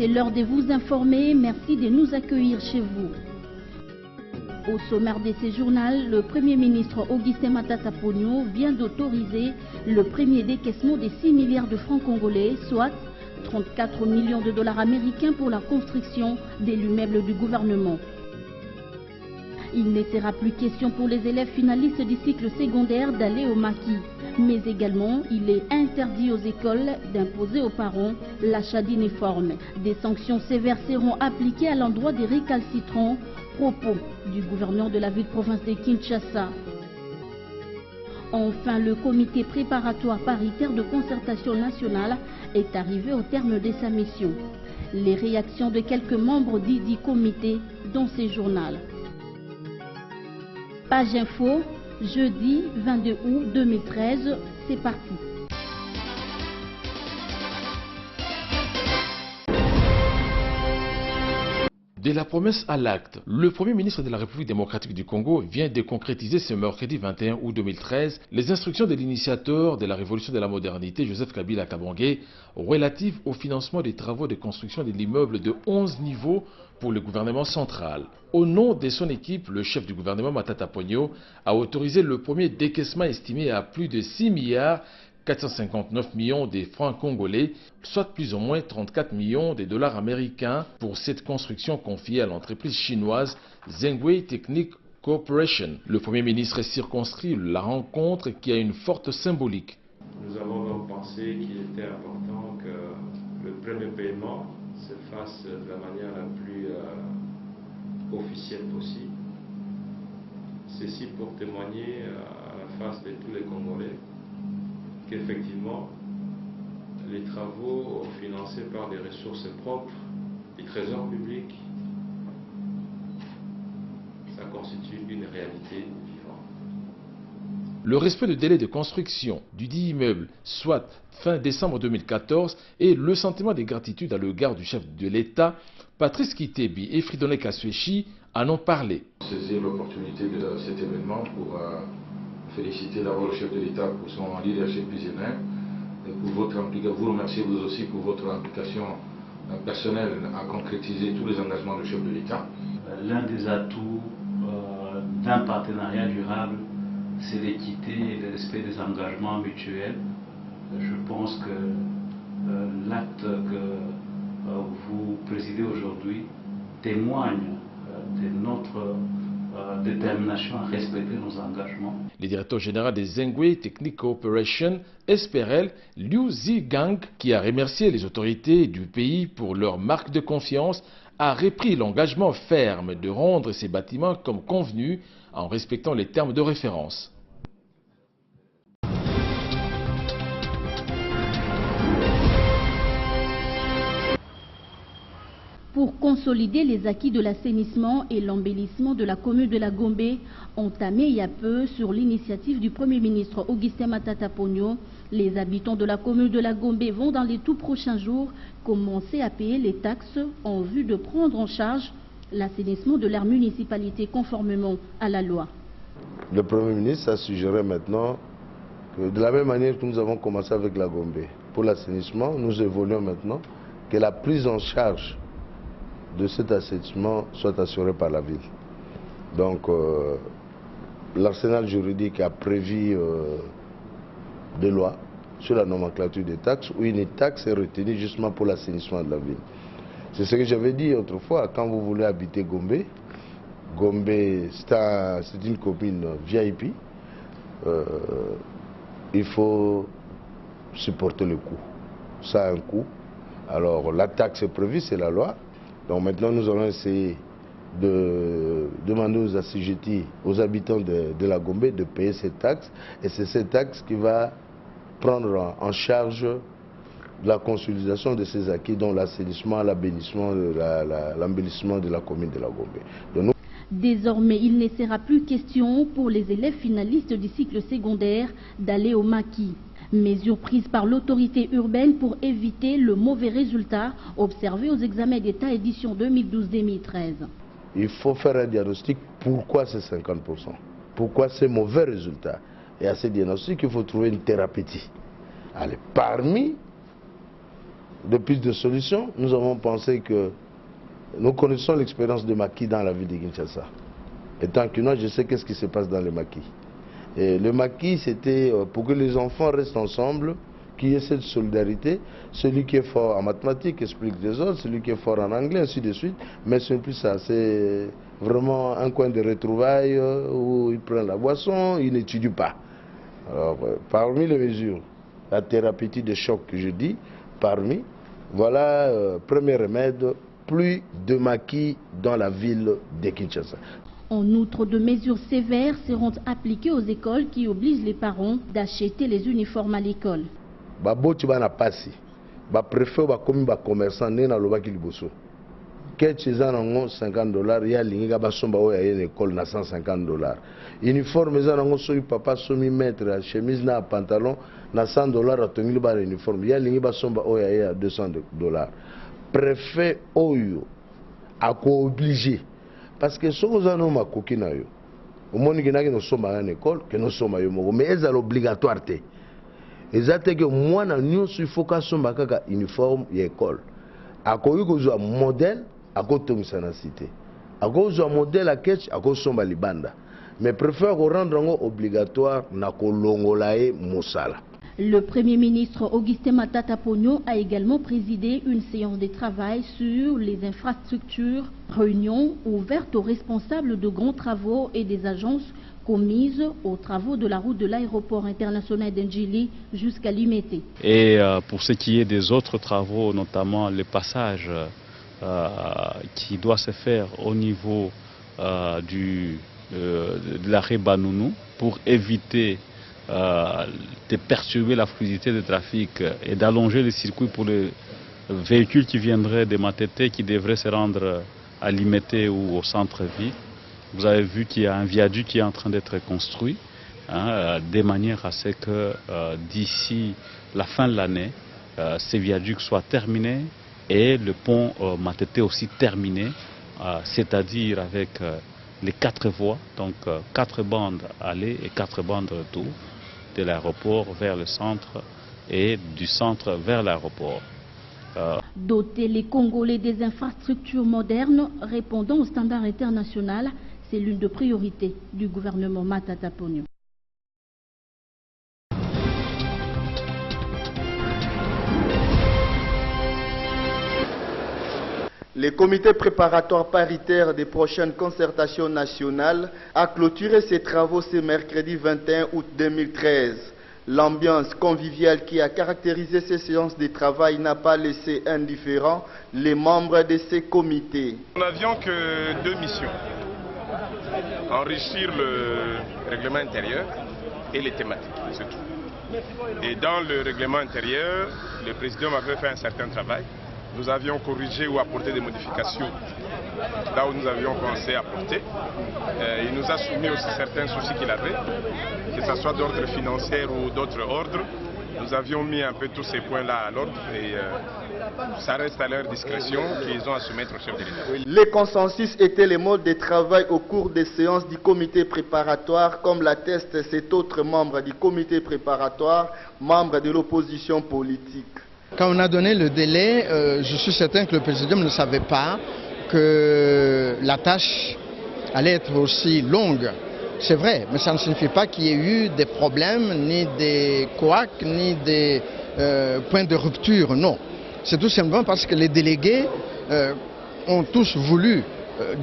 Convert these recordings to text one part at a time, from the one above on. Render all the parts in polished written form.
c'est l'heure de vous informer. Merci de nous accueillir chez vous. Au sommaire de ce journal, le Premier ministre Augustin Matata Ponyo vient d'autoriser le premier décaissement de 6 milliards de francs congolais, soit 34 millions de dollars américains pour la construction de l'immeuble du gouvernement. Il ne sera plus question pour les élèves finalistes du cycle secondaire d'aller au maquis. Mais également, il est interdit aux écoles d'imposer aux parents l'achat d'uniformes. Des sanctions sévères seront appliquées à l'endroit des récalcitrants. Propos du gouverneur de la ville-province de Kinshasa. Enfin, le comité préparatoire paritaire de concertation nationale est arrivé au terme de sa mission. Les réactions de quelques membres du comité dans ces journaux. Page info, jeudi 22 août 2013, c'est parti. De la promesse à l'acte, le Premier ministre de la République démocratique du Congo vient de concrétiser ce mercredi 21 août 2013 les instructions de l'initiateur de la révolution de la modernité, Joseph Kabila Kabange, relatives au financement des travaux de construction de l'immeuble de 11 niveaux pour le gouvernement central. Au nom de son équipe, le chef du gouvernement Matata Ponyo a autorisé le premier décaissement estimé à plus de 6 milliards 459 millions de francs congolais, soit plus ou moins 34 millions de dollars américains pour cette construction confiée à l'entreprise chinoise Zhengwei Technic Corporation. Le Premier ministre circonscrit la rencontre qui a une forte symbolique. Nous avons donc pensé qu'il était important que le premier paiement se fasse de la manière la plus officielle possible. Ceci pour témoigner à la face de tous les Congolais qu'effectivement, les travaux financés par des ressources propres du trésor public, ça constitue une réalité vivante. Le respect du délai de construction du dit immeuble, soit fin décembre 2014, et le sentiment de gratitude à l'égard du chef de l'État, Patrice Kitebi et Fridolin Kaswechi en ont parlé. Saisir l'opportunité de cet événement pour féliciter d'abord le chef de l'État pour son leadership visionnaire et pour votre implication. Vous remercier vous aussi pour votre implication personnelle à concrétiser tous les engagements du chef de l'État. L'un des atouts d'un partenariat durable, c'est l'équité et le respect des engagements mutuels. Je pense que l'acte que vous présidez aujourd'hui témoigne de notre détermination à respecter nos engagements. Le directeur général des Zhengwei Technic Corporation, SPRL, Liu Zigang, qui a remercié les autorités du pays pour leur marque de confiance, a repris l'engagement ferme de rendre ces bâtiments comme convenu en respectant les termes de référence. Pour consolider les acquis de l'assainissement et l'embellissement de la commune de la Gombe, entamé il y a peu sur l'initiative du Premier ministre Augustin Matata Ponyo, les habitants de la commune de la Gombe vont dans les tout prochains jours commencer à payer les taxes en vue de prendre en charge l'assainissement de leur municipalité conformément à la loi. Le Premier ministre a suggéré maintenant que de la même manière que nous avons commencé avec la Gombe, pour l'assainissement, nous évoluons maintenant que la prise en charge de cet assainissement soit assuré par la ville. Donc l'arsenal juridique a prévu des lois sur la nomenclature des taxes où une taxe est retenue justement pour l'assainissement de la ville. C'est ce que j'avais dit autrefois, quand vous voulez habiter Gombe, Gombe c'est une commune VIP, il faut supporter le coût. Ça a un coût. Alors la taxe est prévue, c'est la loi. Donc maintenant, nous allons essayer de demander aux assujettis, aux habitants de la Gombe de payer cette taxe. Et c'est cette taxe qui va prendre en charge la consolidation de ces acquis, dont l'assainissement, l'embellissement de la commune de la Gombe. Désormais, il ne sera plus question pour les élèves finalistes du cycle secondaire d'aller au maquis. Mesures prises par l'autorité urbaine pour éviter le mauvais résultat observé aux examens d'État édition 2012-2013. Il faut faire un diagnostic. Pourquoi c'est 50%? Pourquoi ces mauvais résultats? Et à ce diagnostic, il faut trouver une thérapeutique. Allez, parmi de piste de solution, nous avons pensé que nous connaissons l'expérience de maquis dans la ville de Kinshasa. Étant qu'une je sais qu'est-ce qui se passe dans le maquis. Et le maquis, c'était pour que les enfants restent ensemble, qu'il y ait cette solidarité. Celui qui est fort en mathématiques explique les autres, celui qui est fort en anglais, ainsi de suite. Mais ce n'est plus ça, c'est vraiment un coin de retrouvailles où ils prennent la boisson, ils n'étudient pas. Alors, parmi les mesures, la thérapeutique de choc que je dis, parmi, voilà, premier remède, plus de maquis dans la ville de Kinshasa. En outre, de mesures sévères seront appliquées aux écoles qui obligent les parents d'acheter les uniformes à l'école. Baboti bana pasi, ba préfet ba komi ba commerçant nena lobaki liboso. Ketcheza nango $50, ya linga ba somba o ya école na $150. Uniforme za nango soki papa somi mettre chemise na pantalon na $100 atongi ba uniforme, ya linga ba somba o ya $200. Préfet oyo ako obligé parce que ce que nous avons fait, au monde qui n'a pas sommes à l'école, que nous sommes à l'école, mais c'est obligatoire. C'est que moi, nous faut que nous sommes à uniforme et école. À cause de un modèle, à cause de la cité. À cause d'un modèle à Ketch, à cause de la banda. Mais préfère rendre obligatoire na kolongolae Moussala. Le Premier ministre Augustin Matata Ponyo a également présidé une séance de travail sur les infrastructures, réunion ouverte aux responsables de grands travaux et des agences commises aux travaux de la route de l'aéroport international d'Ndjili jusqu'à Limete. Et pour ce qui est des autres travaux, notamment les passages qui doivent se faire au niveau de l'arrêt Banounou pour éviter de perturber la fluidité du trafic et d'allonger le circuit pour les véhicules qui viendraient de Matete qui devraient se rendre à Limete ou au centre-ville. Vous avez vu qu'il y a un viaduc qui est en train d'être construit, de manière à ce que d'ici la fin de l'année, ces viaducs soient terminés et le pont Matete aussi terminé, c'est-à-dire avec les 4 voies, donc 4 bandes aller et 4 bandes retour, de l'aéroport vers le centre et du centre vers l'aéroport. Doter les Congolais des infrastructures modernes répondant aux standards internationaux, c'est l'une des priorités du gouvernement Matata Ponyo. Le comité préparatoire paritaire des prochaines concertations nationales a clôturé ses travaux ce mercredi 21 août 2013. L'ambiance conviviale qui a caractérisé ces séances de travail n'a pas laissé indifférents les membres de ces comités. Nous n'avions que 2 missions. Enrichir le règlement intérieur et les thématiques, c'est tout. Et dans le règlement intérieur, le président avait fait un certain travail. Nous avions corrigé ou apporté des modifications là où nous avions commencé à apporter. Il nous a soumis aussi certains soucis qu'il avait, que ce soit d'ordre financier ou d'autres ordres. Nous avions mis un peu tous ces points-là à l'ordre et ça reste à leur discrétion qu'ils ont à soumettre au chef de l'État. Les consensus étaient les modes de travail au cours des séances du comité préparatoire, comme l'atteste cet autre membre du comité préparatoire, membre de l'opposition politique. Quand on a donné le délai, je suis certain que le président ne savait pas que la tâche allait être aussi longue. C'est vrai, mais ça ne signifie pas qu'il y ait eu des problèmes, ni des couacs, ni des points de rupture, non. C'est tout simplement parce que les délégués ont tous voulu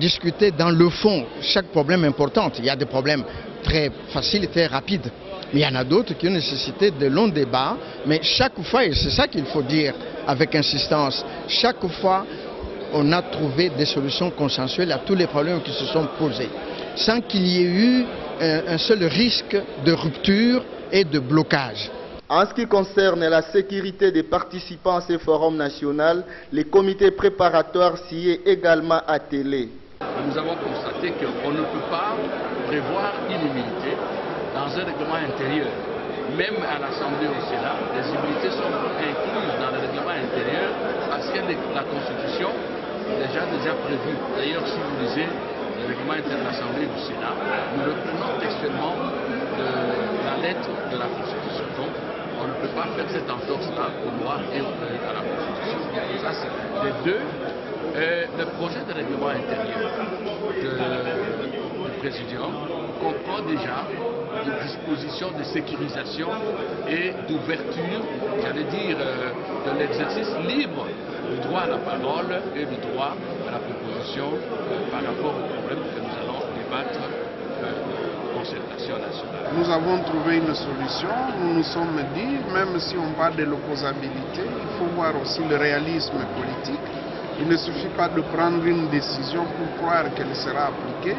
discuter dans le fond chaque problème important. Il y a des problèmes très faciles et très rapides. Mais il y en a d'autres qui ont nécessité de longs débats, mais chaque fois, et c'est ça qu'il faut dire avec insistance, chaque fois on a trouvé des solutions consensuelles à tous les problèmes qui se sont posés, sans qu'il y ait eu un seul risque de rupture et de blocage. En ce qui concerne la sécurité des participants à ces forums nationaux, les comités préparatoires s'y est également attelés. Nous avons constaté qu'on ne peut pas prévoir immunité dans un règlement intérieur. Même à l'Assemblée au Sénat, les immunités sont incluses dans le règlement intérieur parce que la Constitution est déjà prévue. D'ailleurs, si vous lisez le règlement intérieur de l'Assemblée du Sénat, nous reprenons textuellement la lettre de la Constitution. Donc, on ne peut pas faire cette entorse-là aux lois et à la Constitution. Ça, c'est les deux. Le projet de règlement intérieur du Présidium comprend déjà des dispositions de sécurisation et d'ouverture, j'allais dire, de l'exercice libre du droit à la parole et du droit à la proposition par rapport aux problèmes que nous allons débattre en concertation nationale. Nous avons trouvé une solution. Nous nous sommes dit, même si on parle de l'opposabilité, il faut voir aussi le réalisme politique. Il ne suffit pas de prendre une décision pour croire qu'elle sera appliquée.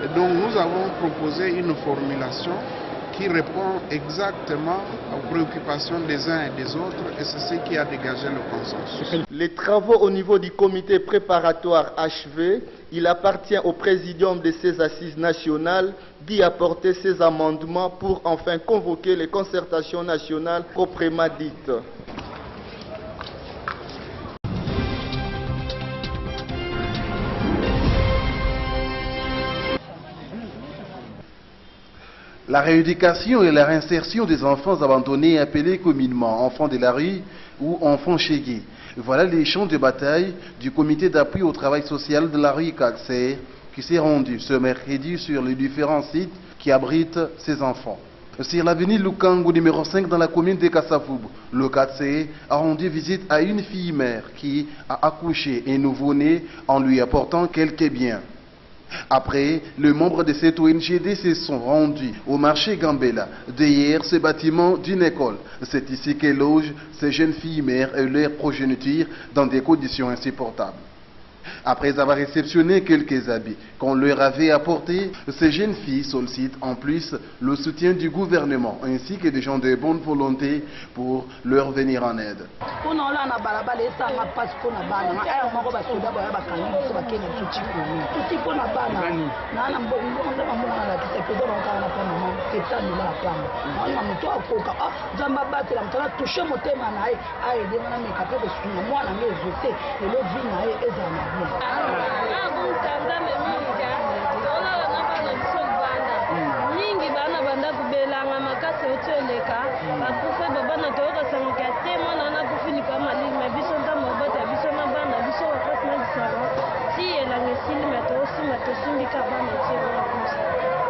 Et donc nous avons proposé une formulation qui répond exactement aux préoccupations des uns et des autres, et c'est ce qui a dégagé le consensus. Les travaux au niveau du comité préparatoire achevés, il appartient au présidium de ces assises nationales d'y apporter ses amendements pour enfin convoquer les concertations nationales proprement dites. La rééducation et la réinsertion des enfants abandonnés, appelés communément enfants de la rue ou enfants chégués. Voilà les champs de bataille du comité d'appui au travail social de la rue Katser qui s'est rendu ce mercredi sur les différents sites qui abritent ces enfants. Sur l'avenue Lukango numéro 5 dans la commune de Kassavubu, le Katser a rendu visite à une fille mère qui a accouché un nouveau-né en lui apportant quelques biens. Après, les membres de cette ONGD se sont rendus au marché Gambela, derrière ce bâtiment d'une école. C'est ici que logent ces jeunes filles mères et leurs progénitures dans des conditions insupportables. Après avoir réceptionné quelques habits qu'on leur avait apportés, ces jeunes filles sollicitent en plus le soutien du gouvernement ainsi que des gens de bonne volonté pour leur venir en aide.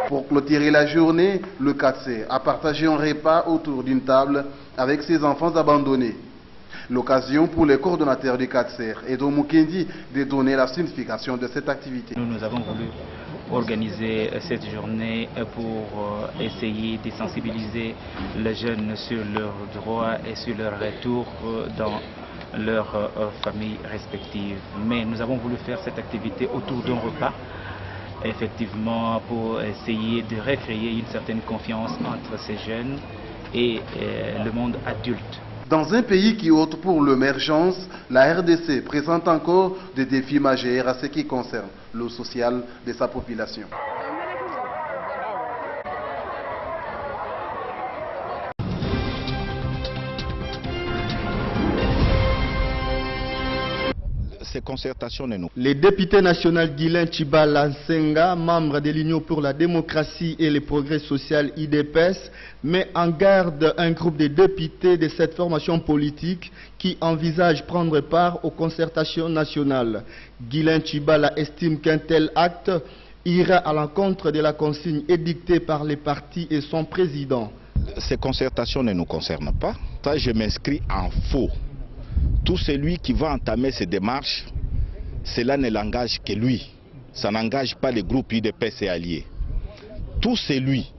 Pour clôturer la journée, le Katser a partagé un repas autour d'une table avec ses enfants abandonnés. L'occasion pour les coordonnateurs du Katser et d'Omukendi de donner la signification de cette activité. Nous avons voulu organiser cette journée pour essayer de sensibiliser les jeunes sur leurs droits et sur leur retour dans leurs familles respectives. Mais nous avons voulu faire cette activité autour d'un repas, effectivement pour essayer de recréer une certaine confiance entre ces jeunes et le monde adulte. Dans un pays qui opte pour l'émergence, la RDC présente encore des défis majeurs à ce qui concerne le social de sa population. Ces concertations et nous. Les députés nationaux Guilain Tchibala Nsenga, membre de l'Union pour la démocratie et le progrès social IDPS, met en garde un groupe de députés de cette formation politique qui envisage prendre part aux concertations nationales. Guilain Tchibala estime qu'un tel acte ira à l'encontre de la consigne édictée par les partis et son président. Ces concertations ne nous concernent pas. Ça, je m'inscris en faux. Tout celui qui va entamer ces démarches, cela ne l'engage que lui. Ça n'engage pas les groupes UDPS et alliés. Tout celui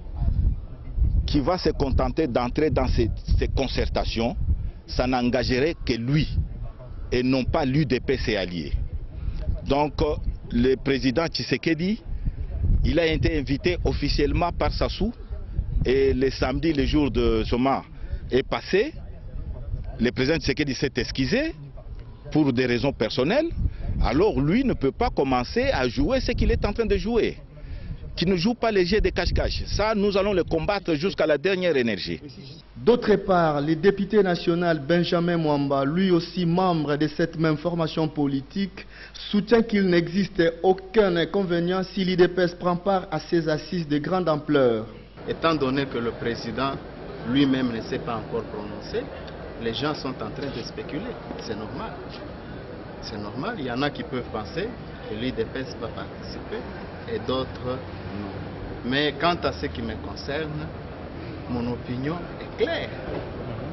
qui va se contenter d'entrer dans ces concertations, ça n'engagerait que lui et non pas l'UDPS et alliés. Donc, le président Tshisekedi, il a été invité officiellement par Sassou et le samedi, le jour de Zoma est passé. Le président Tshisekedi s'est excusé pour des raisons personnelles. Alors lui ne peut pas commencer à jouer ce qu'il est en train de jouer. Qui ne joue pas les jeux de cache-cache. Ça, nous allons le combattre jusqu'à la dernière énergie. D'autre part, le député national Benjamin Mwamba, lui aussi membre de cette même formation politique, soutient qu'il n'existe aucun inconvénient si l'IDPS prend part à ces assises de grande ampleur. Étant donné que le président lui-même ne s'est pas encore prononcé. Les gens sont en train de spéculer. C'est normal. C'est normal. Il y en a qui peuvent penser que l'UDPS va participer et d'autres non. Mais quant à ce qui me concerne, mon opinion est claire.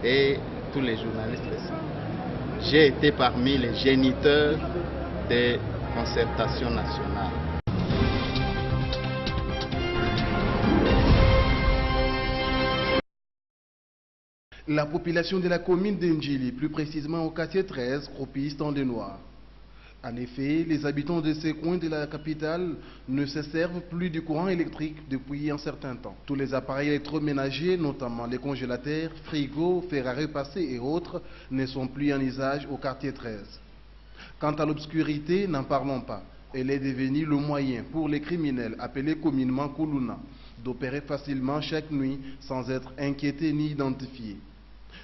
Et tous les journalistes le savent. J'ai été parmi les géniteurs des concertations nationales. La population de la commune d'Ndjili, plus précisément au quartier 13, croupissent dans le noir. En effet, les habitants de ces coins de la capitale ne se servent plus du courant électrique depuis un certain temps. Tous les appareils électroménagers, notamment les congélateurs, frigos, fer à repasser et autres, ne sont plus en usage au quartier 13. Quant à l'obscurité, n'en parlons pas. Elle est devenue le moyen pour les criminels, appelés communément Kuluna, d'opérer facilement chaque nuit sans être inquiétés ni identifiés.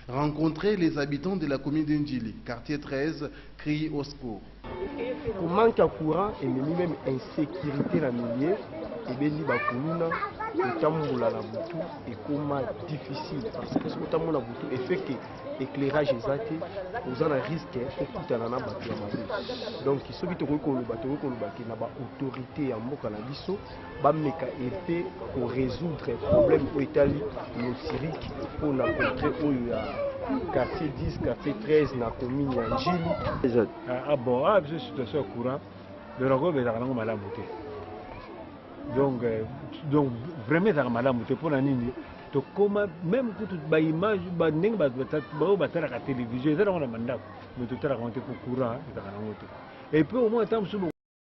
Rencontrer les habitants de la commune d'Ndjili, quartier 13, crient au secours. Pour manque de courant et même insécurité dans le milieu, et bien les Bakuluna, le temps la boutou est comment difficile parce que ce temps la boutou est fait que l'éclairage est athée, vous avez un risque de tout en battu à ma donc ceux qui te reconnaissent qui n'a pas autorité en mot canabiso, va mettre épée pour résoudre les problèmes au Italie, le Syrie, pour la contrer où il y a quartier 10, quartier 13, na commune ya Ndjili. Ah bon, ah, je suis sur courant. Le rogo est dans la montée. Donc vraiment dans la montée pour la nini. Donc comment même que toute image, n'eng la télévision, ça on a mandat, mais tout est raconté pour courant dans la montée. Et puis au moins tant sur le